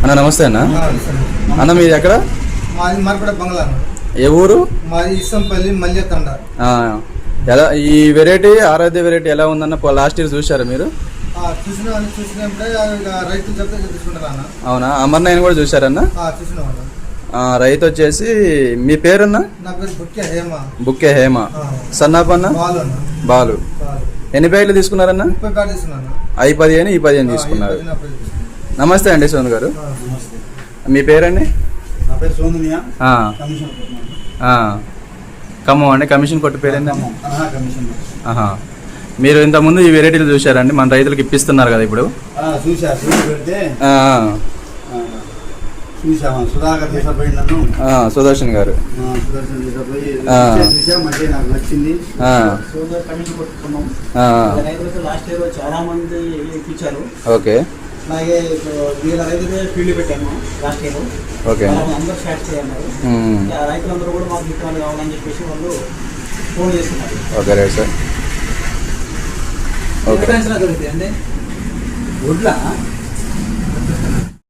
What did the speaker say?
అన్న నమస్తే అన్న. అన్న మీది ఎక్కడ? ఏ ఊరు? మాది ఇస్సంపల్లి మల్యతండ. ఎలా ఈ వెరైటీ ఆరాధ్య వెరైటీ ఎలా ఉందన్న? లాస్ట్ ఇయర్ చూసారా మీరు? చూసినప్పుడే రైతులు చెప్తే తీసుకుంటారా? అవునా, అమర్నాయన్ కూడా చూసారన్న? రైతు వచ్చేసి మీ పేరన్నా? నా పేరు బుక్కే హేమ. సన్నాపన్న? బాలు. ఎన్ని ప్యాకెట్లు తీసుకున్నారన్న? 30 ప్యాకెట్లు తీసుకున్నాను. అవి 15, ఈ 15 తీసుకున్నారు. నమస్తే అండి సోను గారు. మీ పేరండి? నా పేరు సోనుమియా. ఖమ్మం అండి. కమిషన్ కొట్టు పేరేండి? మీరు ఇంతకుముందు ఈ వెరైటీలు చూసారండి? మన రైతులకు ఇప్పిస్తున్నారు కదా ఇప్పుడు? సుదర్శన్ గారు ఓకే. అలాగే వీళ్ళ రైతులే ఫీల్డ్ పెట్టాము లాస్ట్ ఇయర్. ఓకే. అందరూ స్టార్ట్ చేయన్నారు. రైతులందరూ కూడా మాకు విత్తనాలు కావాలని చెప్పేసి వాళ్ళు ఫోన్ చేస్తున్నారు. Okay right sir. ఓకే. దొరుకుతాయి అండి. గుడ్ల